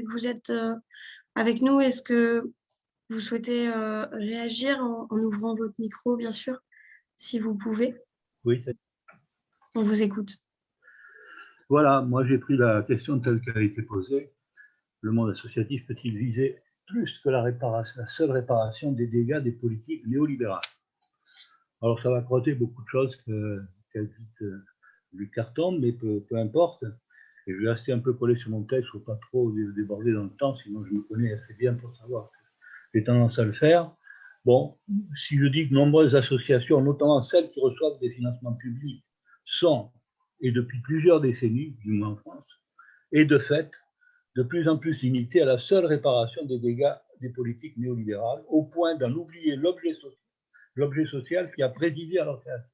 vous êtes avec nous. Est-ce que vous souhaitez réagir en ouvrant votre micro, bien sûr, si vous pouvez? Oui. On vous écoute. Voilà, moi j'ai pris la question telle qu'elle a été posée. Le monde associatif peut-il viser plus que la seule réparation des dégâts des politiques néolibérales? Alors ça va crotter beaucoup de choses qu'elle quitte du carton, mais peu importe. Et je vais rester un peu collé sur mon texte pour pas trop déborder dans le temps, sinon je me connais assez bien pour savoir que j'ai tendance à le faire. Bon, si je dis que nombreuses associations, notamment celles qui reçoivent des financements publics, sont, et depuis plusieurs décennies, du moins en France, et de fait, de plus en plus limitées à la seule réparation des dégâts des politiques néolibérales, au point d'en oublier l'objet social qui a présidé à leur création.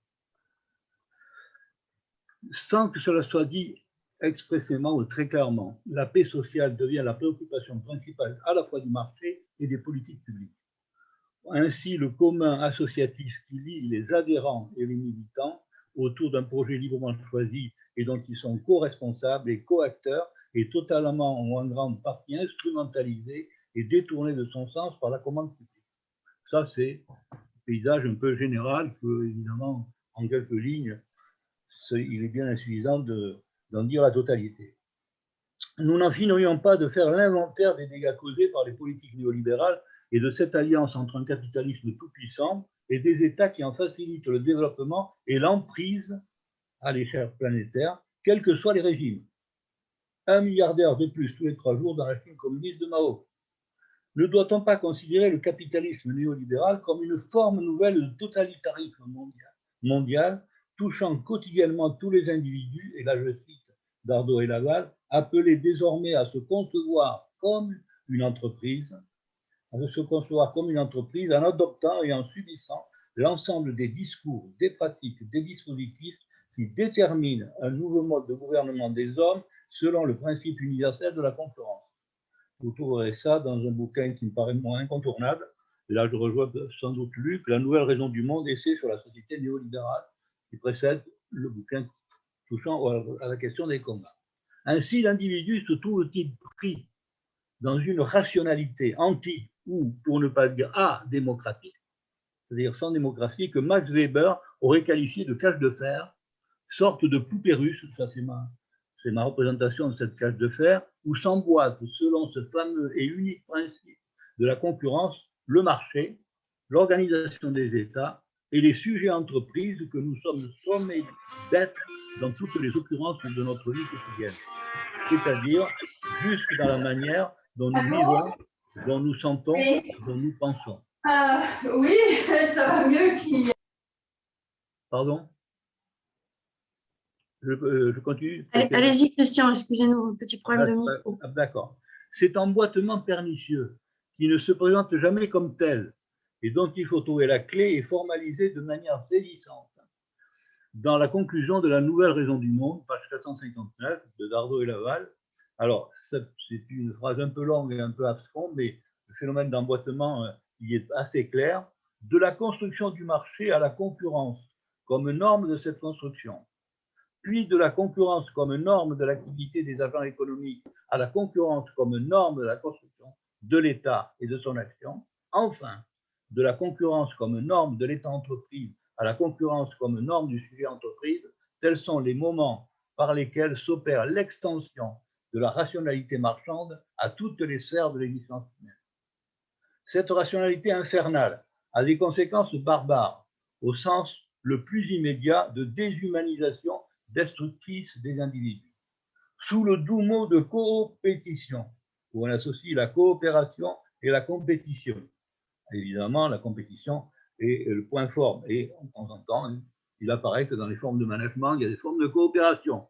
Sans que cela soit dit expressément ou très clairement, la paix sociale devient la préoccupation principale à la fois du marché et des politiques publiques. Ainsi, le commun associatif qui lie les adhérents et les militants autour d'un projet librement choisi et dont ils sont co-responsables et co-acteurs est totalement ou en grande partie instrumentalisé et détourné de son sens par la commande publique. Ça, c'est un paysage un peu général que, évidemment, en quelques lignes, il est bien insuffisant d'en dire la totalité. Nous n'en finirions pas de faire l'inventaire des dégâts causés par les politiques néolibérales et de cette alliance entre un capitalisme tout-puissant et des États qui en facilitent le développement et l'emprise à l'échelle planétaire, quels que soient les régimes. 1 milliardaire de plus tous les 3 jours dans la Chine communiste de Mao. Ne doit-on pas considérer le capitalisme néolibéral comme une forme nouvelle de totalitarisme mondial touchant quotidiennement tous les individus, et là je cite Dardo et Laval, appelés désormais à se concevoir comme une entreprise, en adoptant et en subissant l'ensemble des discours, des pratiques, des dispositifs qui déterminent un nouveau mode de gouvernement des hommes selon le principe universel de la concurrence. Vous trouverez ça dans un bouquin qui me paraît moins incontournable. Et là, je rejoins sans doute Luc, La nouvelle raison du monde, essai sur la société néolibérale, qui précède le bouquin touchant à la question des combats. Ainsi, l'individu se trouve-t-il pris dans une rationalité anti ou, pour ne pas dire démocratique, c'est-à-dire sans démocratie, que Max Weber aurait qualifié de cage de fer, sorte de poupée russe, ça c'est ma représentation de cette cage de fer, où s'emboîte, selon ce fameux et unique principe de la concurrence, le marché, l'organisation des États et les sujets entreprises que nous sommes sommés d'être dans toutes les occurrences de notre vie quotidienne. C'est-à-dire jusque dans la manière dont nous vivons, dont nous sentons, dont nous pensons. Oui, ça va mieux qu'il y a... Pardon? Je continue. Allez-y, Christian, excusez-nous, un petit problème de micro. D'accord. Cet emboîtement pernicieux qui ne se présente jamais comme tel et dont il faut trouver la clé et formaliser de manière saisissante. Dans la conclusion de La nouvelle raison du monde, page 459 de Dardo et Laval. Alors, c'est une phrase un peu longue et un peu absconde, mais le phénomène d'emboîtement il est assez clair. De la construction du marché à la concurrence comme norme de cette construction, puis de la concurrence comme norme de l'activité des agents économiques à la concurrence comme norme de la construction de l'État et de son action, enfin, de la concurrence comme norme de l'État-entreprise à la concurrence comme norme du sujet entreprise, tels sont les moments par lesquels s'opère l'extension de la rationalité marchande à toutes les sphères de l'existence humaine. Cette rationalité infernale a des conséquences barbares, au sens le plus immédiat de déshumanisation destructrice des individus. Sous le doux mot de coopétition, où on associe la coopération et la compétition. Évidemment, la compétition est le point fort, et de temps en temps, il apparaît que dans les formes de management, il y a des formes de coopération.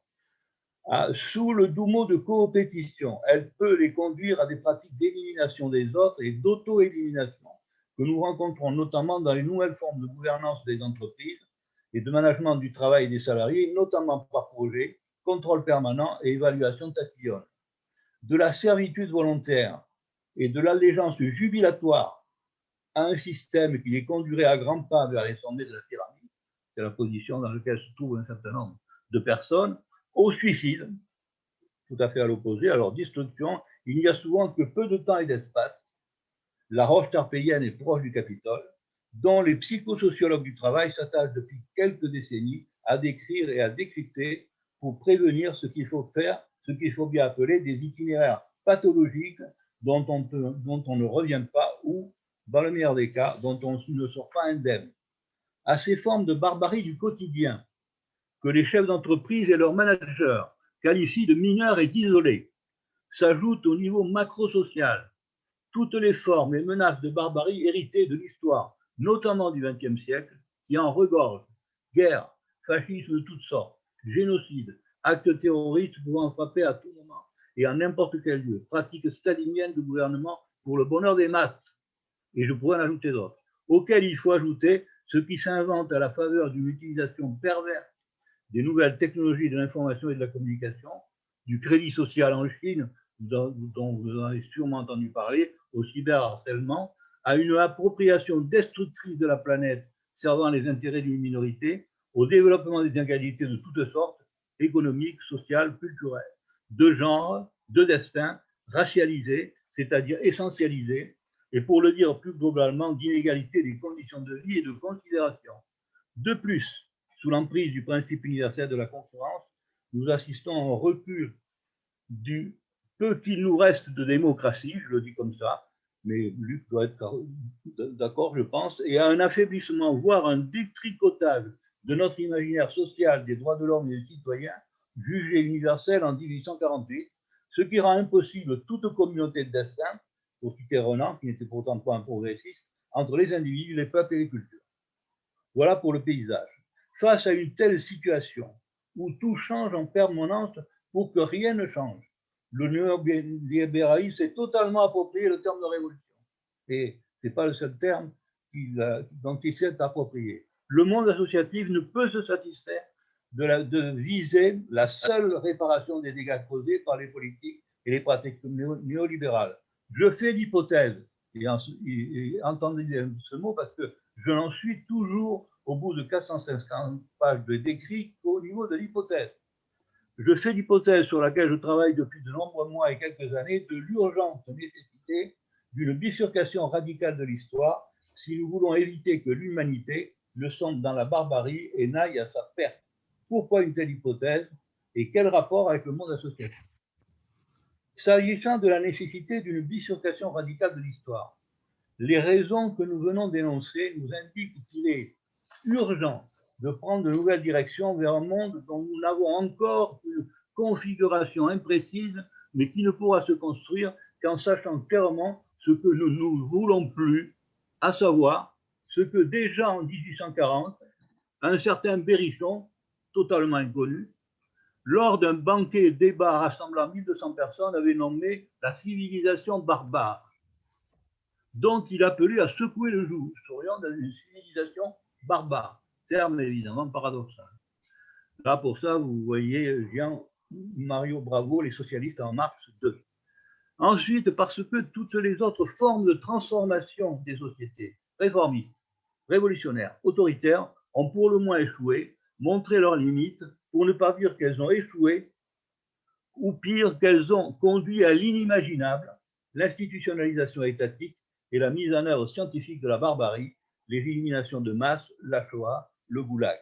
Sous le doux mot de coopétition, elle peut les conduire à des pratiques d'élimination des autres et d'auto-élimination que nous rencontrons notamment dans les nouvelles formes de gouvernance des entreprises et de management du travail des salariés, notamment par projet, contrôle permanent et évaluation tatillonne. De la servitude volontaire et de l'allégeance jubilatoire à un système qui les conduirait à grands pas vers les sommets de la pyramide, c'est la position dans laquelle se trouvent un certain nombre de personnes, au suicide, tout à fait à l'opposé, à leur destruction il n'y a souvent que peu de temps et d'espace. La roche tarpéienne est proche du Capitole, dont les psychosociologues du travail s'attachent depuis quelques décennies à décrire et à décrypter pour prévenir ce qu'il faut faire, ce qu'il faut bien appeler des itinéraires pathologiques dont on ne revient pas ou, dans le meilleur des cas, dont on ne sort pas indemne. À ces formes de barbarie du quotidien que les chefs d'entreprise et leurs managers qualifient de mineurs et d'isolés, s'ajoutent au niveau macro-social toutes les formes et menaces de barbarie héritées de l'histoire, notamment du XXe siècle, qui en regorgent: guerre, fascisme de toutes sortes, génocide, actes terroristes pouvant frapper à tout moment et en n'importe quel lieu, pratiques staliniennes de gouvernement pour le bonheur des masses, et je pourrais en ajouter d'autres, auxquels il faut ajouter ce qui s'invente à la faveur d'une utilisation perverse des nouvelles technologies de l'information et de la communication, du crédit social en Chine, dont vous avez sûrement entendu parler, au cyberharcèlement, à une appropriation destructrice de la planète servant les intérêts d'une minorité, au développement des inégalités de toutes sortes, économiques, sociales, culturelles, de genre, de destin, racialisées, c'est-à-dire essentialisées, et pour le dire plus globalement, d'inégalité des conditions de vie et de considération. De plus, sous l'emprise du principe universel de la concurrence, nous assistons à un recul du peu qu'il nous reste de démocratie, je le dis comme ça, mais Luc doit être d'accord, je pense, et à un affaiblissement, voire un détricotage de notre imaginaire social des droits de l'homme et des citoyens, jugé universel en 1848, ce qui rend impossible toute communauté de destin, pour citer Renan, qui n'était pourtant pas un progressiste, entre les individus, les peuples et les cultures. Voilà pour le paysage. Face à une telle situation, où tout change en permanence pour que rien ne change, le néolibéralisme s'est totalement approprié le terme de révolution. Et ce n'est pas le seul terme dont il s'est approprié. Le monde associatif ne peut se satisfaire de viser la seule réparation des dégâts causés par les politiques et les pratiques néolibérales. Je fais l'hypothèse, et entendez ce mot parce que je n'en suis toujours au bout de 450 pages de décrit qu'au niveau de l'hypothèse. Je fais l'hypothèse sur laquelle je travaille depuis de nombreux mois et quelques années de l'urgente nécessité d'une bifurcation radicale de l'histoire si nous voulons éviter que l'humanité ne sombre dans la barbarie et n'aille à sa perte. Pourquoi une telle hypothèse et quel rapport avec le monde associatif? S'agissant de la nécessité d'une bifurcation radicale de l'histoire, les raisons que nous venons d'énoncer nous indiquent qu'il est urgent de prendre de nouvelles directions vers un monde dont nous n'avons encore une configuration imprécise, mais qui ne pourra se construire qu'en sachant clairement ce que nous ne voulons plus, à savoir ce que déjà en 1840, un certain Berrichon, totalement inconnu, lors d'un banquet débat rassemblant 1200 personnes, avait nommé la civilisation barbare, dont il appelait à secouer le joug. Nous serions dans une civilisation barbare, terme évidemment paradoxal. Là, pour ça, vous voyez Jean-Mario Bravo, Les socialistes en Marx 2. Ensuite, parce que toutes les autres formes de transformation des sociétés, réformistes, révolutionnaires, autoritaires, ont pour le moins échoué, montré leurs limites, pour ne pas dire qu'elles ont échoué, ou pire, qu'elles ont conduit à l'inimaginable, l'institutionnalisation étatique et la mise en œuvre scientifique de la barbarie, les éliminations de masse, la Shoah, le goulag.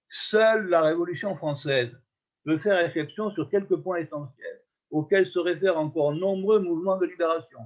Seule la Révolution française peut faire exception sur quelques points essentiels, auxquels se réfèrent encore nombreux mouvements de libération.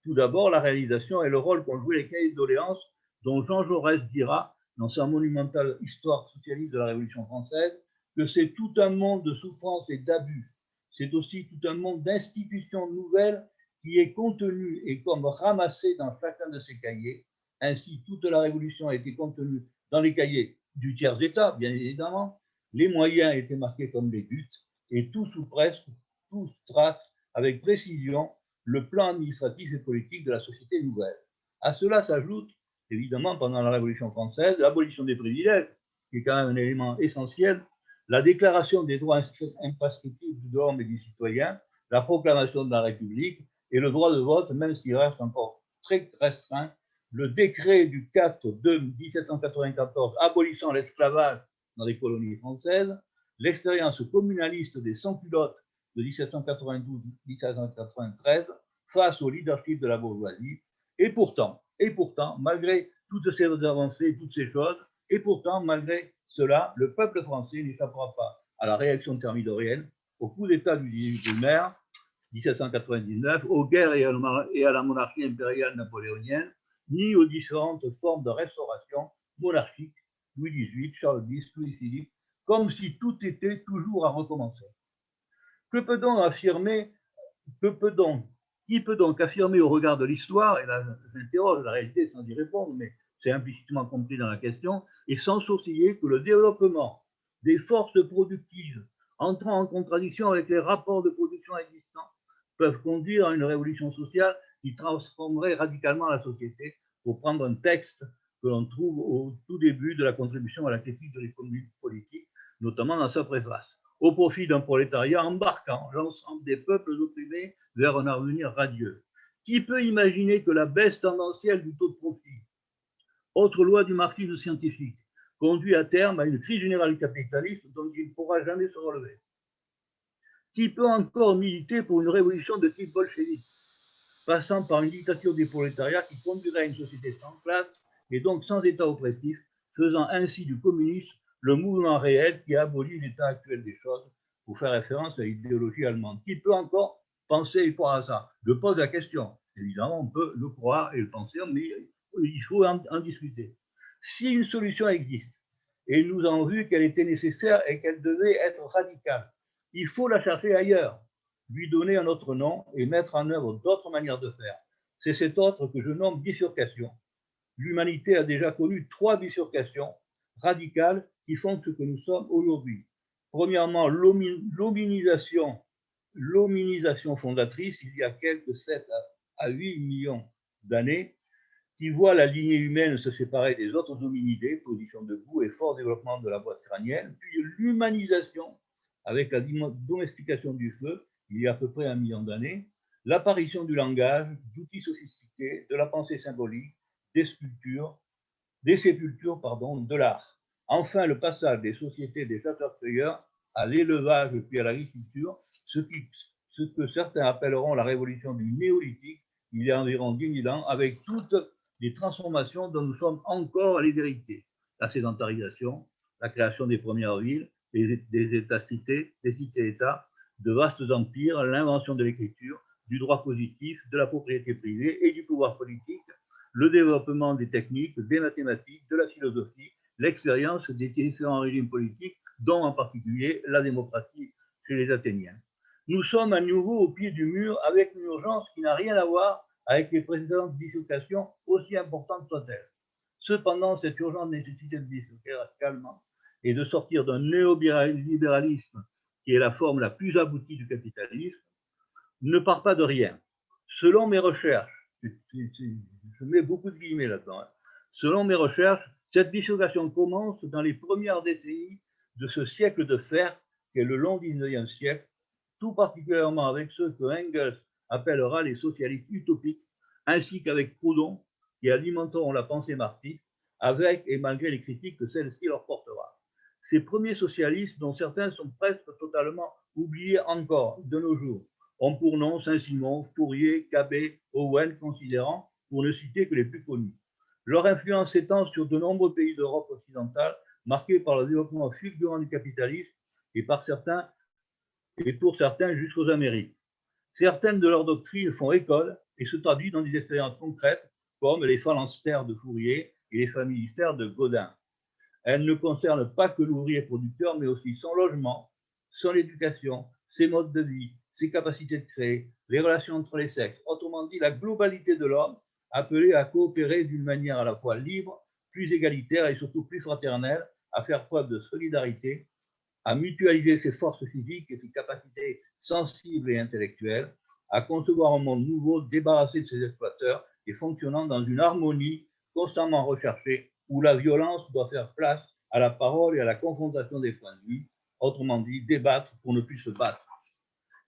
Tout d'abord, la réalisation et le rôle qu'ont joué les cahiers de doléances, dont Jean Jaurès dira, dans sa monumentale Histoire socialiste de la Révolution française, que c'est tout un monde de souffrance et d'abus. C'est aussi tout un monde d'institutions nouvelles qui est contenu et comme ramassé dans chacun de ces cahiers. Ainsi, toute la Révolution a été contenue dans les cahiers du tiers-État, bien évidemment. Les moyens étaient marqués comme des buts et tous ou presque, tous tracent avec précision le plan administratif et politique de la société nouvelle. À cela s'ajoute, évidemment, pendant la Révolution française, l'abolition des privilèges, qui est quand même un élément essentiel, la déclaration des droits imprescriptibles de l'homme et du citoyen, la proclamation de la République et le droit de vote, même s'il reste encore très restreint, le décret du 4 de 1794 abolissant l'esclavage dans les colonies françaises, l'expérience communaliste des sans-culottes de 1792-1793 face au leadership de la bourgeoisie. Et pourtant, malgré toutes ces avancées, toutes ces choses, et pourtant, malgré cela, le peuple français n'échappera pas à la réaction thermidorienne, au coup d'État du 18 mai 1799, aux guerres et à la monarchie impériale napoléonienne, ni aux différentes formes de restauration monarchique, Louis XVIII, Charles X, Louis-Philippe, comme si tout était toujours à recommencer. Que peut donc affirmer, qui peut donc affirmer au regard de l'histoire, et là j'interroge la réalité sans y répondre, mais c'est implicitement compris dans la question, et sans sourciller que le développement des forces productives entrant en contradiction avec les rapports de production existants peuvent conduire à une révolution sociale qui transformerait radicalement la société, pour prendre un texte que l'on trouve au tout début de la contribution à la critique de l'économie politique, notamment dans sa préface, au profit d'un prolétariat embarquant l'ensemble des peuples opprimés vers un avenir radieux. Qui peut imaginer que la baisse tendancielle du taux de profit, autre loi du marxisme scientifique, conduit à terme à une crise générale du capitalisme dont il ne pourra jamais se relever? Qui peut encore militer pour une révolution de type bolchevique, passant par une dictature des prolétariats qui conduirait à une société sans classe et donc sans État oppressif, faisant ainsi du communisme le mouvement réel qui abolit l'état actuel des choses, pour faire référence à l'idéologie allemande? Qui peut encore penser et croire à ça? Je pose la question. Évidemment, on peut le croire et le penser, mais il faut en discuter. Si une solution existe, et nous avons vu qu'elle était nécessaire et qu'elle devait être radicale, il faut la chercher ailleurs, lui donner un autre nom et mettre en œuvre d'autres manières de faire. C'est cet autre que je nomme bifurcation. L'humanité a déjà connu 3 bifurcations radicales qui font ce que nous sommes aujourd'hui. Premièrement, l'hominisation fondatrice, il y a quelques 7 à 8 millions d'années, qui voit la lignée humaine se séparer des autres hominidés, position debout et fort développement de la boîte crânienne, puis l'humanisation, avec la domestication du feu, il y a à peu près 1 million d'années, l'apparition du langage, d'outils sophistiqués, de la pensée symbolique, des sépultures, de l'art. Enfin, le passage des sociétés des chasseurs-cueilleurs à l'élevage puis à l'agriculture, ce que certains appelleront la révolution du néolithique, il y a environ 10 000 ans, avec toutes les transformations dont nous sommes encore les héritiers. La sédentarisation, la création des premières villes, des États-cités, des cités-États, de vastes empires, l'invention de l'écriture, du droit positif, de la propriété privée et du pouvoir politique, le développement des techniques, des mathématiques, de la philosophie, l'expérience des différents régimes politiques, dont en particulier la démocratie chez les Athéniens. Nous sommes à nouveau au pied du mur avec une urgence qui n'a rien à voir avec les précédentes bifurcations, aussi importantes soient-elles. Cependant, cette urgente nécessité de bifurquer radicalement et de sortir d'un néolibéralisme qui est la forme la plus aboutie du capitalisme ne part pas de rien. Selon mes recherches, je mets beaucoup de guillemets là-dedans, selon mes recherches, cette bifurcation commence dans les premières décennies de ce siècle de fer qu'est le long 19e siècle, tout particulièrement avec ceux que Engels appellera les socialistes utopiques, ainsi qu'avec Proudhon, qui alimenteront la pensée marxiste, avec et malgré les critiques que celle-ci leur portera. Ces premiers socialistes, dont certains sont presque totalement oubliés encore de nos jours, ont pour nom Saint-Simon, Fourier, Cabet, Owen, considérant, pour ne citer que les plus connus. Leur influence s'étend sur de nombreux pays d'Europe occidentale, marqués par le développement fulgurant du capitalisme et pour certains jusqu'aux Amériques. Certaines de leurs doctrines font école et se traduisent dans des expériences concrètes, comme les phalanstères de Fourier et les familistères de Godin. Elles ne concernent pas que l'ouvrier producteur, mais aussi son logement, son éducation, ses modes de vie, ses capacités de créer, les relations entre les sexes, autrement dit la globalité de l'homme, appelé à coopérer d'une manière à la fois libre, plus égalitaire et surtout plus fraternelle, à faire preuve de solidarité, à mutualiser ses forces physiques et ses capacités sensibles et intellectuelles, à concevoir un monde nouveau, débarrassé de ses exploiteurs et fonctionnant dans une harmonie constamment recherchée, où la violence doit faire place à la parole et à la confrontation des points de vue, autrement dit, débattre pour ne plus se battre.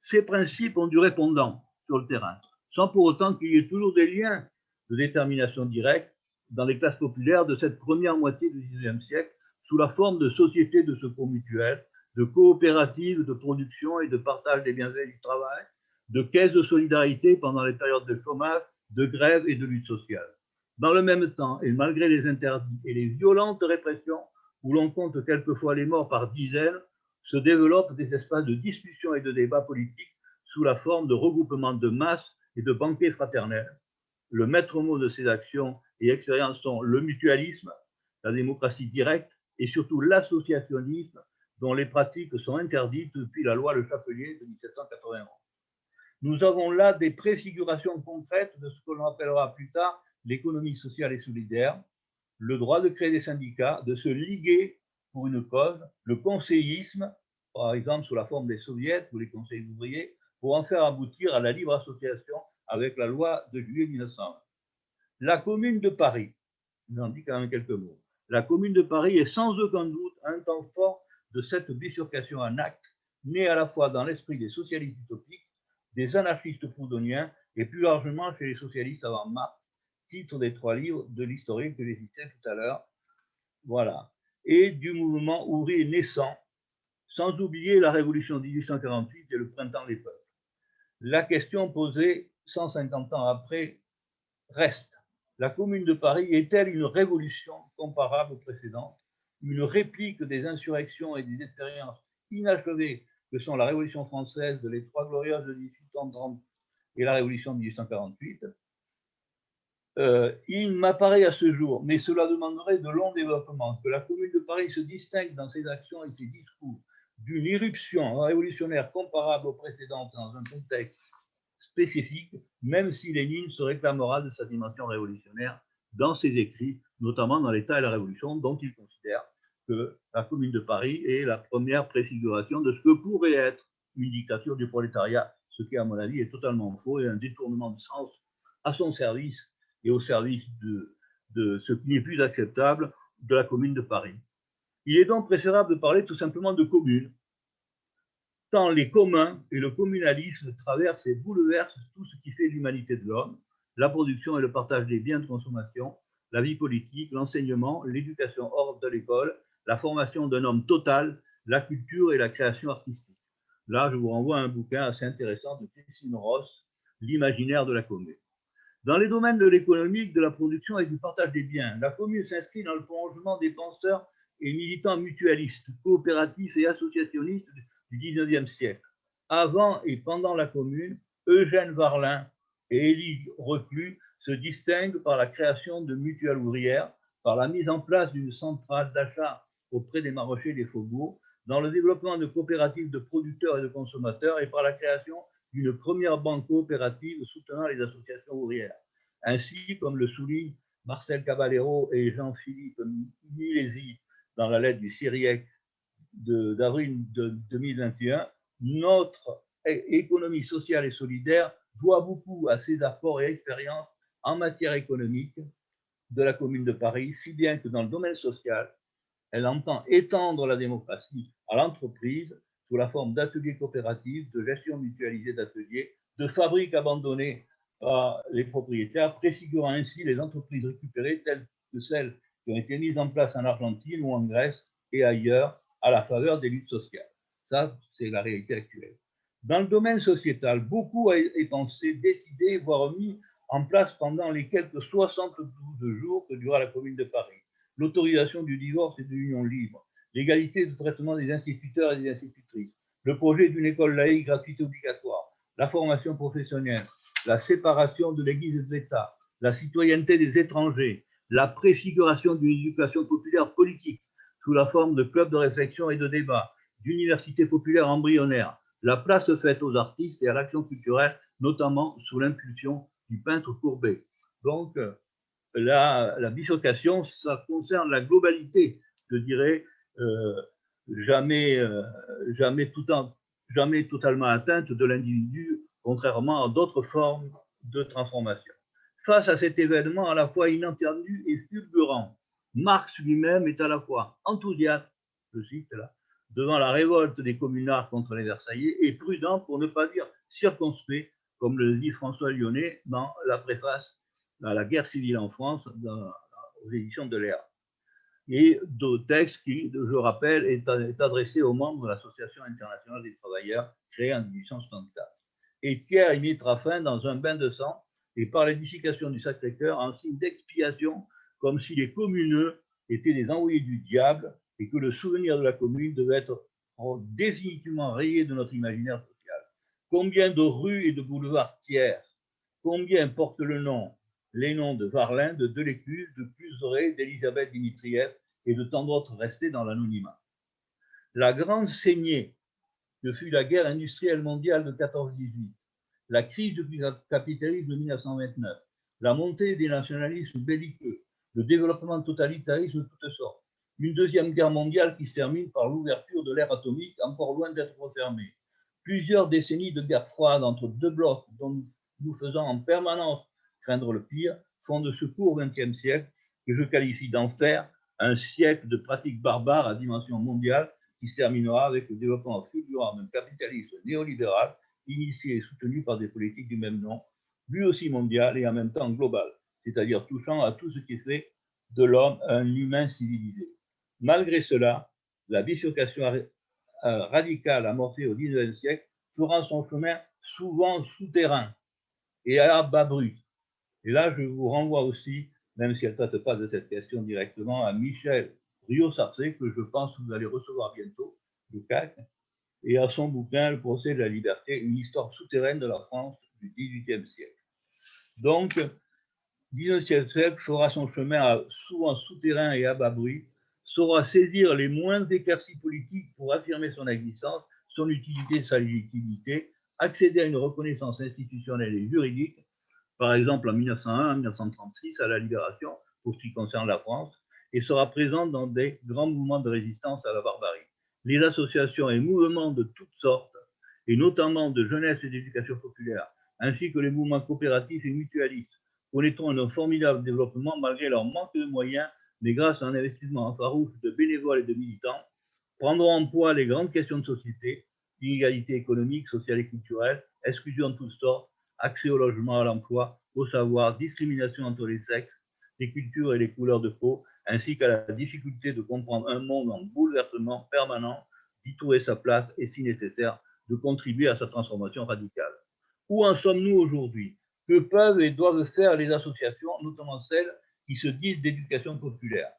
Ces principes ont du répondant sur le terrain, sans pour autant qu'il y ait toujours des liens de détermination directe dans les classes populaires de cette première moitié du XIXe siècle, sous la forme de sociétés de secours mutuels, de coopératives de production et de partage des bienfaits du travail, de caisses de solidarité pendant les périodes de chômage, de grève et de lutte sociale. Dans le même temps, et malgré les interdits et les violentes répressions, où l'on compte quelquefois les morts par dizaines, se développent des espaces de discussion et de débat politique sous la forme de regroupements de masse et de banquets fraternels. Le maître mot de ces actions et expériences sont le mutualisme, la démocratie directe et surtout l'associationnisme, dont les pratiques sont interdites depuis la loi Le Chapelier de 1791. Nous avons là des préfigurations concrètes de ce que l'on appellera plus tard l'économie sociale et solidaire, le droit de créer des syndicats, de se liguer pour une cause, le conseillisme, par exemple sous la forme des soviets ou les conseils ouvriers, pour en faire aboutir à la libre association avec la loi de juillet 1920. La Commune de Paris, j'en dis quand même quelques mots. La Commune de Paris est sans aucun doute un temps fort de cette bifurcation en acte, née à la fois dans l'esprit des socialistes utopiques, des anarchistes proudhoniens et plus largement chez les socialistes avant Marx, titre des 3 livres de l'historique que j'ai cité tout à l'heure. Voilà. Et du mouvement ouvrier naissant, sans oublier la révolution de 1848 et le printemps des peuples. La question posée 150 ans après reste. La Commune de Paris est-elle une révolution comparable aux précédentes, une réplique des insurrections et des expériences inachevées que sont la Révolution française, les Trois Glorieuses de 1830 et la Révolution de 1848? Il m'apparaît à ce jour, mais cela demanderait de longs développements, que la Commune de Paris se distingue dans ses actions et ses discours d'une irruption révolutionnaire comparable aux précédentes dans un contexte spécifique, même si Lénine se réclamera de sa dimension révolutionnaire dans ses écrits, notamment dans l'État et la Révolution, dont il considère que la Commune de Paris est la première préfiguration de ce que pourrait être une dictature du prolétariat, ce qui, à mon avis, est totalement faux et un détournement de sens à son service et au service de ce qui n'est plus acceptable de la Commune de Paris. Il est donc préférable de parler tout simplement de commune, tant les communs et le communalisme traversent et bouleversent tout ce qui fait l'humanité de l'homme, la production et le partage des biens de consommation, la vie politique, l'enseignement, l'éducation hors de l'école, la formation d'un homme total, la culture et la création artistique. Là, je vous renvoie à un bouquin assez intéressant de Christine Ross, L'imaginaire de la commune. Dans les domaines de l'économique, de la production et du partage des biens, la commune s'inscrit dans le prolongement des penseurs et militants mutualistes, coopératifs et associationnistes du XIXe siècle. Avant et pendant la Commune, Eugène Varlin et Élie Reclus se distinguent par la création de mutuelles ouvrières, par la mise en place d'une centrale d'achat auprès des maraîchers des faubourgs, dans le développement de coopératives de producteurs et de consommateurs et par la création d'une première banque coopérative soutenant les associations ouvrières. Ainsi, comme le soulignent Marcel Caballero et Jean-Philippe Milesi dans la lettre du Syriac d'avril 2021, notre économie sociale et solidaire doit beaucoup à ses apports et expériences en matière économique de la Commune de Paris, si bien que dans le domaine social, elle entend étendre la démocratie à l'entreprise sous la forme d'ateliers coopératifs, de gestion mutualisée d'ateliers, de fabriques abandonnées par les propriétaires, préfigurant ainsi les entreprises récupérées telles que celles qui ont été mises en place en Argentine ou en Grèce et ailleurs à la faveur des luttes sociales. Ça, c'est la réalité actuelle. Dans le domaine sociétal, beaucoup est pensé, décidé, voire mis en place pendant les quelques 72 jours que dura la Commune de Paris. L'autorisation du divorce et de l'union libre, l'égalité de traitement des instituteurs et des institutrices, le projet d'une école laïque gratuite et obligatoire, la formation professionnelle, la séparation de l'Église et de l'État, la citoyenneté des étrangers, la préfiguration d'une éducation populaire politique sous la forme de clubs de réflexion et de débat, d'universités populaires embryonnaires, la place faite aux artistes et à l'action culturelle, notamment sous l'impulsion du peintre Courbet. Donc, la bifurcation, ça concerne la globalité, je dirais, jamais totalement atteinte de l'individu, contrairement à d'autres formes de transformation. Face à cet événement à la fois inattendu et fulgurant, Marx lui-même est à la fois enthousiaste, je cite là, devant la révolte des communards contre les Versaillais et prudent, pour ne pas dire circonspect, comme le dit François Lyonnais dans la préface à la guerre civile en France, aux éditions de l'ERA. et de texte qui, je rappelle, est adressé aux membres de l'Association internationale des travailleurs créée en 1864, et Thiers y mettra fin dans un bain de sang et par l'édification du Sacré-Cœur en signe d'expiation, comme si les communeux étaient des envoyés du diable et que le souvenir de la commune devait être définitivement rayé de notre imaginaire social. Combien de rues et de boulevards Thiers, combien portent les noms de Varlin, de Delécluze, de Cluseret, d'Elisabeth Dimitrieff et de tant d'autres restés dans l'anonymat. La grande saignée que fut la guerre industrielle mondiale de 14-18, la crise du capitalisme de 1929, la montée des nationalismes belliqueux, le développement de totalitarisme de toutes sortes, une deuxième guerre mondiale qui se termine par l'ouverture de l'ère atomique encore loin d'être refermée, plusieurs décennies de guerre froide entre deux blocs dont nous faisons en permanence craindre le pire, font de ce court XXe siècle que je qualifie d'enfer un siècle de pratiques barbares à dimension mondiale qui se terminera avec le développement fulgurant d'un capitalisme néolibéral initié et soutenu par des politiques du même nom, lui aussi mondial et en même temps global, c'est-à-dire touchant à tout ce qui fait de l'homme un humain civilisé. Malgré cela, la bifurcation radicale amorcée au XIXe siècle fera son chemin souvent souterrain et à bas bruit. Et là, je vous renvoie aussi, même si elle ne traite pas de cette question directement, à Michel Rio-Sarcé, que je pense que vous allez recevoir bientôt, du CAC, et à son bouquin Le procès de la liberté, une histoire souterraine de la France du XVIIIe siècle. Donc, le XIXe siècle fera son chemin souvent souterrain et à bas bruit, saura saisir les moindres éclaircies politiques pour affirmer son existence, son utilité, sa légitimité, accéder à une reconnaissance institutionnelle et juridique, par exemple en 1901, en 1936, à la Libération, pour ce qui concerne la France, et sera présente dans des grands mouvements de résistance à la barbarie. Les associations et mouvements de toutes sortes, et notamment de jeunesse et d'éducation populaire, ainsi que les mouvements coopératifs et mutualistes, connaîtront un formidable développement malgré leur manque de moyens, mais grâce à un investissement farouche de bénévoles et de militants, prendront en poids les grandes questions de société, inégalité économique, sociale et culturelle, exclusion de toutes sortes, accès au logement, à l'emploi, au savoir, discrimination entre les sexes, les cultures et les couleurs de peau, ainsi qu'à la difficulté de comprendre un monde en bouleversement permanent, d'y trouver sa place et, si nécessaire, de contribuer à sa transformation radicale. Où en sommes-nous aujourd'hui? Que peuvent et doivent faire les associations, notamment celles qui se disent d'éducation populaire?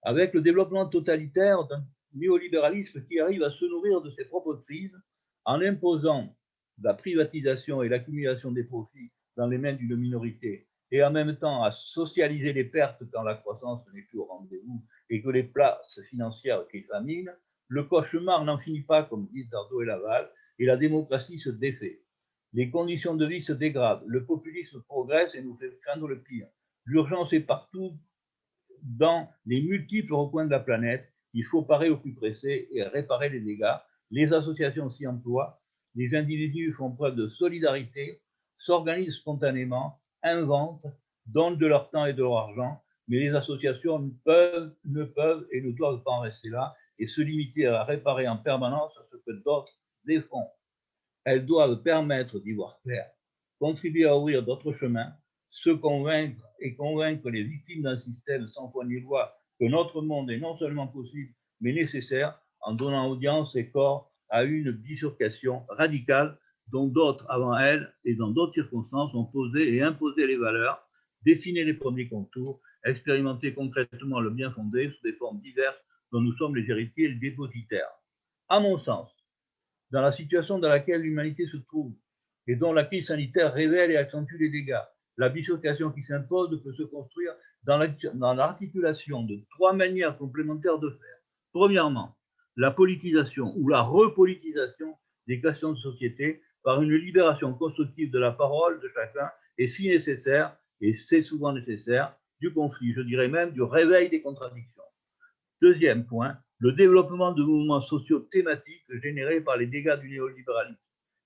Avec le développement totalitaire d'un néolibéralisme qui arrive à se nourrir de ses propres crises en imposant la privatisation et l'accumulation des profits dans les mains d'une minorité et en même temps à socialiser les pertes quand la croissance n'est plus au rendez-vous et que les places financières qui faminent, le cauchemar n'en finit pas, comme disent Dardo et Laval, et la démocratie se défait. Les conditions de vie se dégradent, le populisme progresse et nous fait craindre le pire. L'urgence est partout dans les multiples recoins de la planète. Il faut parer au plus pressé et réparer les dégâts. Les associations s'y emploient, les individus font preuve de solidarité, s'organisent spontanément, inventent, donnent de leur temps et de leur argent, mais les associations ne peuvent et ne doivent pas en rester là et se limiter à réparer en permanence ce que d'autres défont. Elles doivent permettre d'y voir clair, contribuer à ouvrir d'autres chemins, se convaincre et convaincre les victimes d'un système sans foi ni loi que notre monde est non seulement possible, mais nécessaire, en donnant audience et corps à une bifurcation radicale dont d'autres avant elle et dans d'autres circonstances ont posé et imposé les valeurs, dessiné les premiers contours, expérimenté concrètement le bien fondé sous des formes diverses dont nous sommes les héritiers et les dépositaires. À mon sens, dans la situation dans laquelle l'humanité se trouve et dont la crise sanitaire révèle et accentue les dégâts, la bifurcation qui s'impose peut se construire dans l'articulation de trois manières complémentaires de faire. Premièrement, la politisation ou la repolitisation des questions de société par une libération constructive de la parole de chacun et si nécessaire, et c'est souvent nécessaire, du conflit, je dirais même du réveil des contradictions. Deuxième point, le développement de mouvements sociaux thématiques générés par les dégâts du néolibéralisme,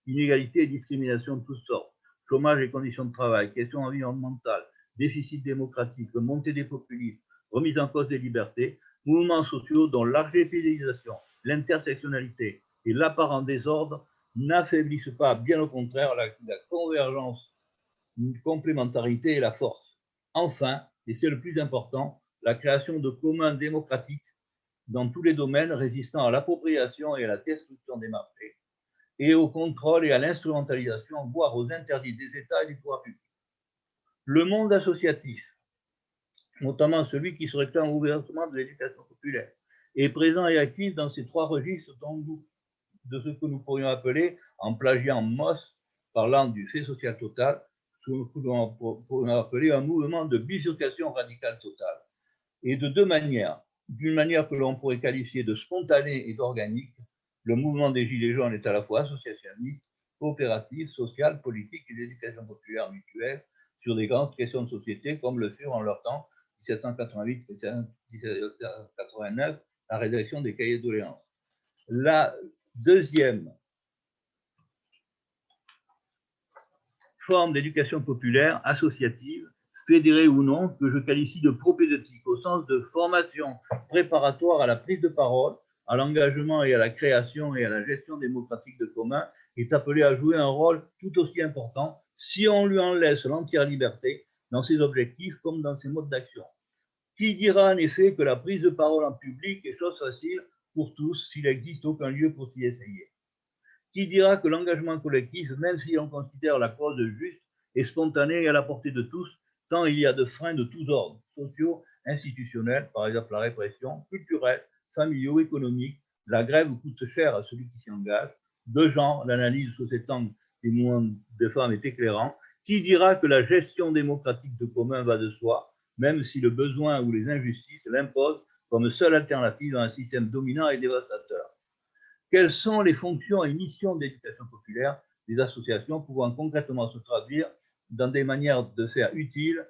inégalité et discrimination de toutes sortes, chômage et conditions de travail, questions environnementales, déficit démocratique, montée des populismes, remise en cause des libertés, mouvements sociaux dont l'archipélisation, l'intersectionnalité et l'apparent désordre n'affaiblissent pas, bien au contraire, la convergence, une complémentarité et la force. Enfin, et c'est le plus important, la création de communs démocratiques dans tous les domaines résistant à l'appropriation et à la destruction des marchés, et au contrôle et à l'instrumentalisation, voire aux interdits des États et du pouvoir public. Le monde associatif, notamment celui qui se réclame ouvertement de l'éducation populaire, est présent et actif dans ces trois registres de ce que nous pourrions appeler, en plagiant Moss, parlant du fait social total, ce que nous pourrions appeler un mouvement de bifurcation radicale totale. Et de deux manières. D'une manière que l'on pourrait qualifier de spontanée et d'organique, le mouvement des Gilets jaunes est à la fois associationniste, coopératif, social, politique et d'éducation populaire mutuelle sur des grandes questions de société, comme le furent en leur temps, 1788-1789, la rédaction des cahiers de doléances. La deuxième forme d'éducation populaire, associative, fédérée ou non, que je qualifie de propédeutique, au sens de formation préparatoire à la prise de parole, à l'engagement et à la création et à la gestion démocratique de communs, est appelée à jouer un rôle tout aussi important si on lui en laisse l'entière liberté dans ses objectifs comme dans ses modes d'action. Qui dira en effet que la prise de parole en public est chose facile pour tous s'il n'existe aucun lieu pour s'y essayer? Qui dira que l'engagement collectif, même si on considère la cause juste, est spontané et à la portée de tous, tant il y a de freins de tous ordres, sociaux, institutionnels, par exemple la répression, culturels, familiaux, économiques, la grève coûte cher à celui qui s'y engage, de genre, l'analyse sous cet angle des mouvements de femmes est éclairant. Qui dira que la gestion démocratique de commun va de soi, même si le besoin ou les injustices l'imposent comme seule alternative dans un système dominant et dévastateur? Quelles sont les fonctions et missions d'éducation populaire des associations pouvant concrètement se traduire dans des manières de faire utiles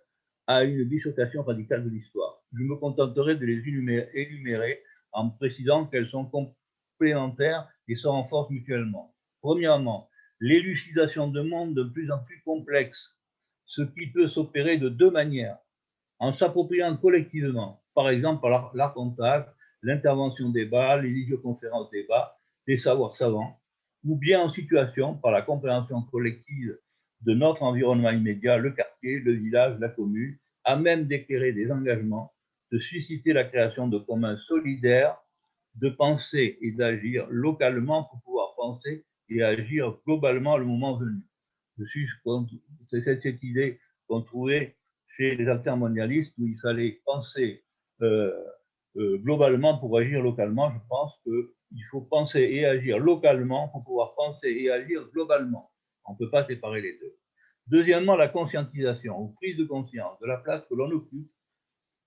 à une bifurcation radicale de l'histoire? Je me contenterai de les énumérer en précisant qu'elles sont complémentaires et se renforcent mutuellement. Premièrement, l'élucidation de mondes de plus en plus complexes, ce qui peut s'opérer de deux manières. En s'appropriant collectivement, par exemple par l'archontage, l'intervention débat, les visioconférences débat, des savoirs savants, ou bien en situation, par la compréhension collective de notre environnement immédiat, le quartier, le village, la commune, à même d'éclairer des engagements, de susciter la création de communs solidaires, de penser et d'agir localement pour pouvoir penser et agir globalement le moment venu. C'est cette idée qu'on trouvait chez les altermondialistes où il fallait penser globalement pour agir localement. Je pense qu'il faut penser et agir localement pour pouvoir penser et agir globalement. On ne peut pas séparer les deux. Deuxièmement, la conscientisation ou prise de conscience de la place que l'on occupe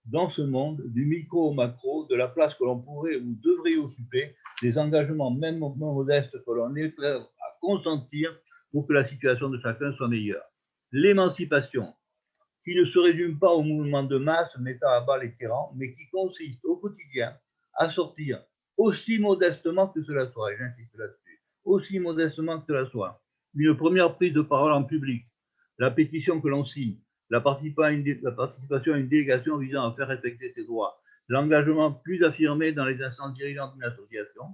dans ce monde, du micro au macro, de la place que l'on pourrait ou devrait occuper, des engagements même modestes que l'on est prêt à consentir pour que la situation de chacun soit meilleure. L'émancipation, qui ne se résume pas au mouvement de masse mettant à bas les tyrans, mais qui consiste au quotidien à sortir aussi modestement que cela soit, et j'insiste là-dessus, aussi modestement que cela soit, une première prise de parole en public, la pétition que l'on signe, la participation à une délégation visant à faire respecter ses droits, l'engagement plus affirmé dans les instances dirigeantes d'une association,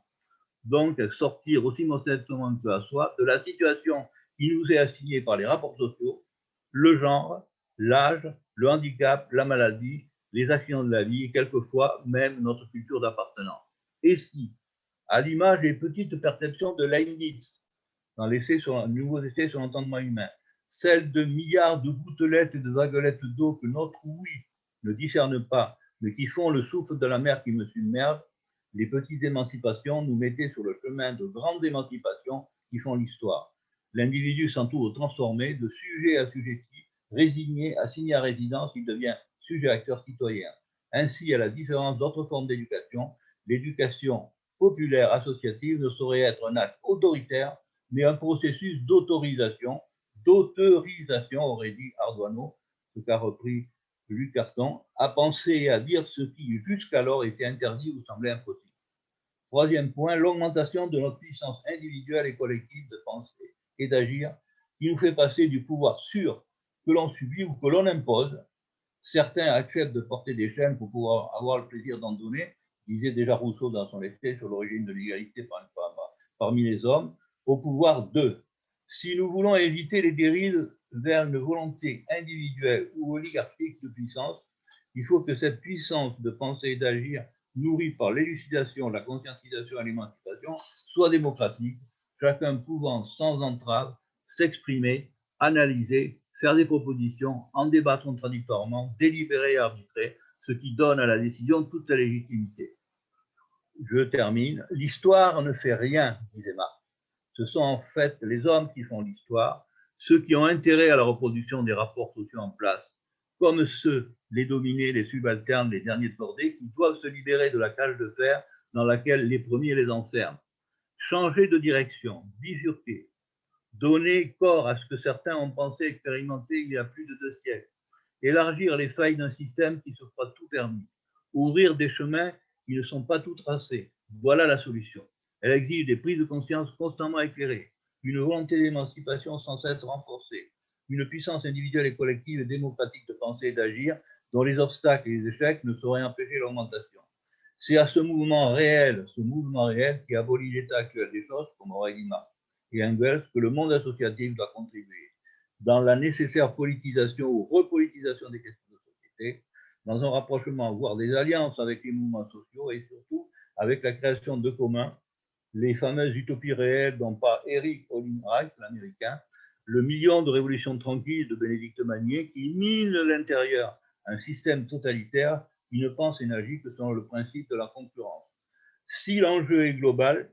donc sortir aussi modestement que cela soit de la situation qui nous est assignée par les rapports sociaux, le genre, l'âge, le handicap, la maladie, les accidents de la vie et quelquefois même notre culture d'appartenance. Et si, à l'image des petites perceptions de Leibniz, dans nouveaux essais sur l'entendement humain, celles de milliards de gouttelettes et de vaguelettes d'eau que notre oui ne discerne pas, mais qui font le souffle de la mer qui me submerge, les petites émancipations nous mettaient sur le chemin de grandes émancipations qui font l'histoire. L'individu s'entoure transformé, de sujet assujetti, résigné, assigné à résidence, il devient sujet acteur citoyen. Ainsi, à la différence d'autres formes d'éducation, l'éducation populaire associative ne saurait être un acte autoritaire, mais un processus d'autorisation, aurait dit Ardoino, ce qu'a repris Luc Carton, à penser et à dire ce qui jusqu'alors était interdit ou semblait impossible. Troisième point, l'augmentation de notre puissance individuelle et collective de penser et d'agir, qui nous fait passer du pouvoir sûr que l'on subit ou que l'on impose. Certains acceptent de porter des chaînes pour pouvoir avoir le plaisir d'en donner, disait déjà Rousseau dans son essai sur l'origine de l'égalité parmi les hommes, au pouvoir d'eux. Si nous voulons éviter les dérives vers une volonté individuelle ou oligarchique de puissance, Il faut que cette puissance de penser et d'agir, nourrie par l'élucidation, la conscientisation et l'émancipation, soit démocratique, chacun pouvant sans entrave s'exprimer, analyser, faire des propositions, en débattre contradictoirement, délibérer et arbitrer, ce qui donne à la décision toute sa légitimité. Je termine. L'histoire ne fait rien, dit Desmarques. Ce sont en fait les hommes qui font l'histoire, ceux qui ont intérêt à la reproduction des rapports sociaux en place, comme ceux, les dominés, les subalternes, les derniers de cordée, qui doivent se libérer de la cage de fer dans laquelle les premiers les enferment. Changer de direction, bifurquer, donner corps à ce que certains ont pensé expérimenter il y a plus de 2 siècles, élargir les failles d'un système qui se croit tout permis, ouvrir des chemins qui ne sont pas tout tracés. Voilà la solution. Elle exige des prises de conscience constamment éclairées, une volonté d'émancipation sans cesse renforcée, une puissance individuelle et collective et démocratique de penser et d'agir dont les obstacles et les échecs ne sauraient empêcher l'augmentation. C'est à ce mouvement réel qui abolit l'état actuel des choses, comme Aurélie Marx et Engels, que le monde associatif doit contribuer dans la nécessaire politisation ou repolitisation des questions de société, dans un rapprochement, voire des alliances avec les mouvements sociaux et surtout avec la création de communs, les fameuses utopies réelles dont parle Eric Olin Wright, l'américain, le million de révolutions tranquilles de Bénédicte Magnier qui mine de l'intérieur un système totalitaire qui ne pense et n'agit que selon le principe de la concurrence. Si l'enjeu est global,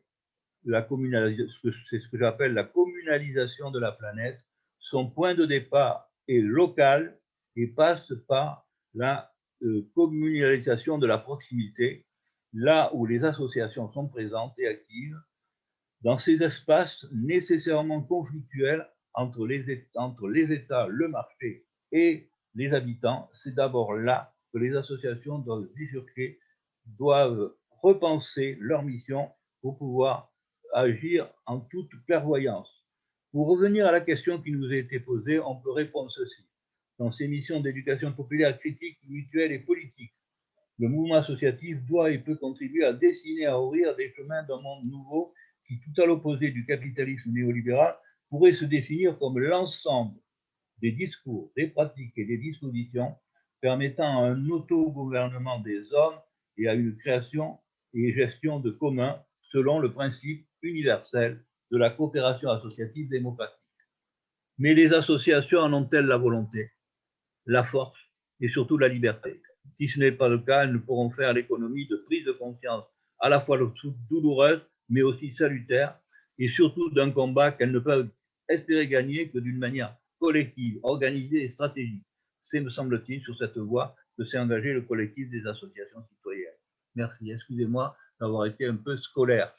c'est ce que j'appelle la communalisation de la planète, son point de départ est local et passe par la communalisation de la proximité, là où les associations sont présentes et actives, dans ces espaces nécessairement conflictuels entre les États, le marché et les habitants. C'est d'abord là que les associations doivent bifurquer, doivent repenser leur mission pour pouvoir agir en toute clairvoyance. Pour revenir à la question qui nous a été posée, on peut répondre ceci. Dans ces missions d'éducation populaire critique, mutuelle et politique, le mouvement associatif doit et peut contribuer à dessiner, à ouvrir des chemins d'un monde nouveau qui, tout à l'opposé du capitalisme néolibéral, pourrait se définir comme l'ensemble des discours, des pratiques et des dispositions permettant à un autogouvernement des hommes et à une création et gestion de communs selon le principe universel de la coopération associative démocratique. Mais les associations en ont-elles la volonté, la force et surtout la liberté? Si ce n'est pas le cas, elles ne pourront faire l'économie de prise de conscience à la fois douloureuse, mais aussi salutaire, et surtout d'un combat qu'elles ne peuvent espérer gagner que d'une manière collective, organisée et stratégique. C'est, me semble-t-il, sur cette voie que s'est engagé le collectif des associations citoyennes. Merci. Excusez-moi d'avoir été un peu scolaire.